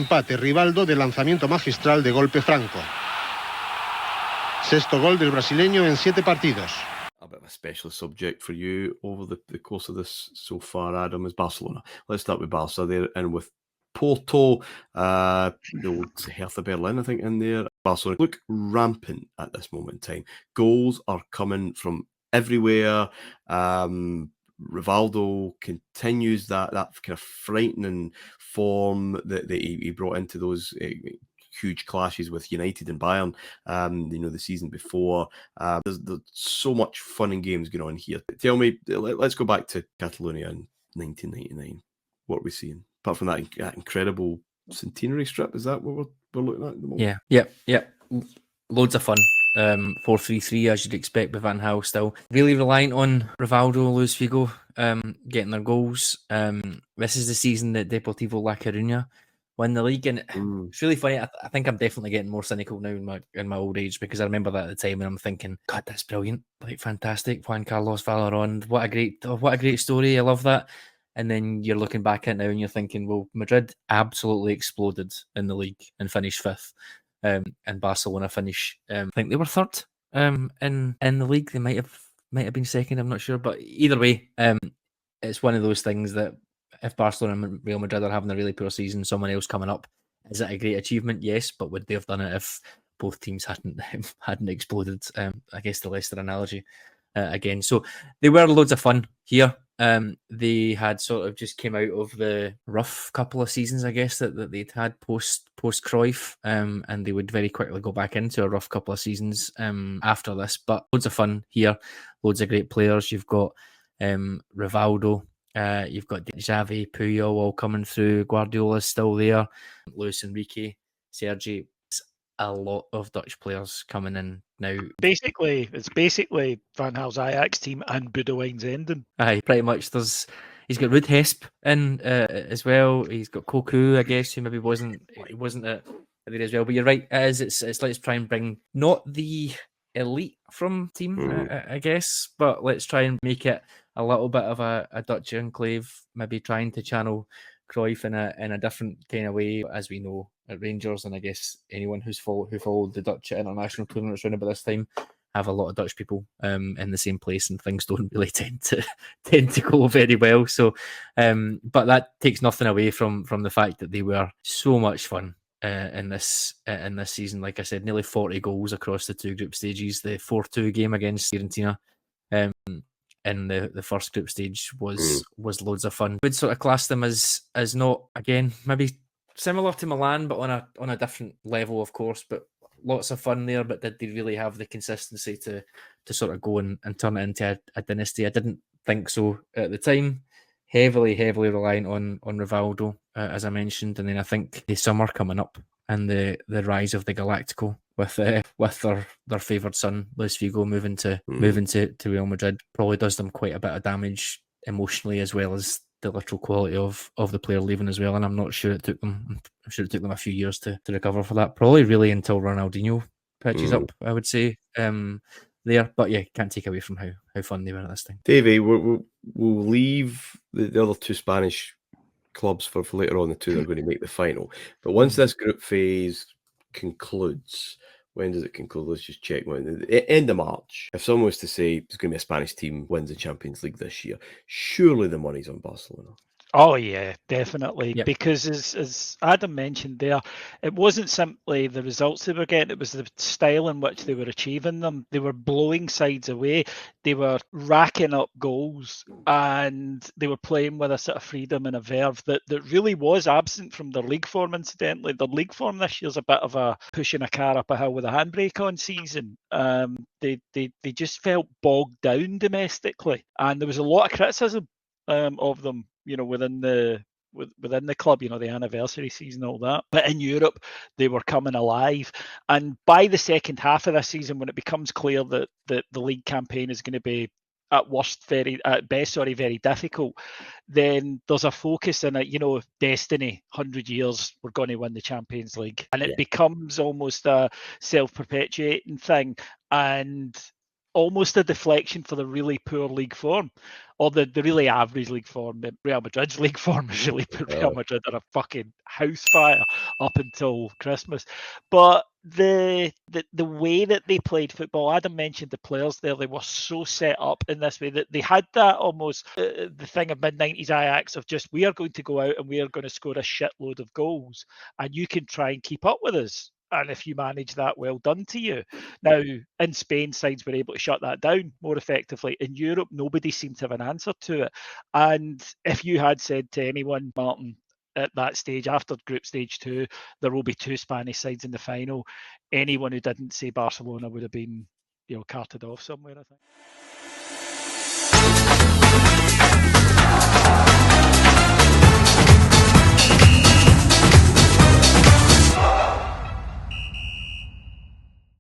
empate Rivaldo de lanzamiento magistral de golpe franco. Sexto gol del brasileño en 7 partidos. A bit of a specialist subject for you over the course of this so far, Adam, is Barcelona. Let's start with Barça there, and with Porto, the old Hertha Berlin, I think, in there. Barcelona look rampant at this moment in time. Goals are coming from everywhere. Rivaldo continues that kind of frightening form that he brought into those huge clashes with United and Bayern, the season before. There's so much fun and games going on here. Tell me, let's go back to Catalonia in 1999. What are we seeing? Apart from that incredible centenary strip, is that what we're looking at the moment? Yeah. Loads of fun. 4-3-3, as you'd expect with Van Gaal still. Really reliant on Rivaldo, Luis Figo getting their goals. This is the season that Deportivo La Coruña win the league, and it's really funny. I think I'm definitely getting more cynical now in my old age, because I remember that at the time and I'm thinking, God, that's brilliant, like fantastic. Juan Carlos Valeron, what a great story. I love that. And then you're looking back at it now and you're thinking, well, Madrid absolutely exploded in the league and finished 5th. And Barcelona finish, I think they were 3rd in the league. They might have been 2nd, I'm not sure. But either way, it's one of those things that if Barcelona and Real Madrid are having a really poor season, someone else coming up, is it a great achievement? Yes, but would they have done it if both teams hadn't exploded? I guess the Leicester analogy again. So they were loads of fun here. They had sort of just came out of the rough couple of seasons, I guess, that they'd had post Cruyff, and they would very quickly go back into a rough couple of seasons after this. But loads of fun here, loads of great players. You've got Rivaldo, you've got 𝐦𝐨𝐫𝐞𝐭 all coming through. Guardiola's still there. Luis Enrique, �RFP&x. A lot of Dutch players coming in now. It's basically Van Gaal's Ajax team and Boudewijn's Ending. Aye, pretty much. He's got 𝐵𝐻𝐻𝐵 in as well. He's got 𝐾𝐭, I guess, who maybe wasn't at there as well. But you're right, it's let's try and bring not the elite from team, I guess, but let's try and make it a little bit of a Dutch enclave, maybe trying to channel Cruyff in a different kind of way, as we know at Rangers, and I guess anyone who followed the Dutch international tournaments around about this time have a lot of Dutch people in the same place, and things don't really tend to go very well. So, but that takes nothing away from the fact that they were so much fun in this season. Like I said, nearly 40 goals across the 2 group stages. The 4-2 game against Fiorentina in the first group stage was loads of fun. Would sort of class them as not, again, maybe similar to Milan, but on a different level, of course. But lots of fun there. But did they really have the consistency to sort of go and turn it into a dynasty? I didn't think so at the time. Heavily reliant on Rivaldo, as I mentioned, and then I think the summer coming up and the rise of the 𝐾𝐿𝐵 with their favoured son Luis Figo moving to Real Madrid probably does them quite a bit of damage emotionally, as well as the literal quality of the player leaving as well. And I'm sure it took them a few years to recover for that. Probably really until Ronaldinho pitches up, I would say. There, but yeah, can't take away from how fun they were at this time. Davey, we'll leave the other 2 Spanish clubs for later on, the 2 that are going to make the final. But once this group phase concludes, when does it conclude? Let's just check. End of March. If someone was to say there's going to be a Spanish team wins the Champions League this year, surely the money's on Barcelona. Oh yeah, definitely. Yep. Because as Adam mentioned there, it wasn't simply the results they were getting, it was the style in which they were achieving them. They were blowing sides away, they were racking up goals, and they were playing with a sort of freedom and a verve that really was absent from their league form, incidentally. Their league form this year's a bit of a pushing a car up a hill with a handbrake on season. They just felt bogged down domestically, and there was a lot of criticism of them, within the club, the anniversary season, all that. But in Europe, they were coming alive. And by the second half of this season, when it becomes clear that the league campaign is going to be at best very difficult, then there's a focus in it, destiny, 100 years, we're going to win the Champions League. And it becomes almost a self-perpetuating thing. And almost a deflection for the really poor league form, or the really average league form. Real Madrid's league form is really put Real Madrid on a fucking house fire up until Christmas. But the way that they played football, Adam mentioned the players there, they were so set up in this way that they had that almost the thing of mid-90s Ajax of just, we are going to go out and we are going to score a shitload of goals and you can try and keep up with us. And if you manage that, well done to you. Now, in Spain, sides were able to shut that down more effectively. In Europe, nobody seemed to have an answer to it. And if you had said to anyone, Martyn, at that stage, after group stage 2, there will be 2 Spanish sides in the final, anyone who didn't say Barcelona would have been, carted off somewhere, I think.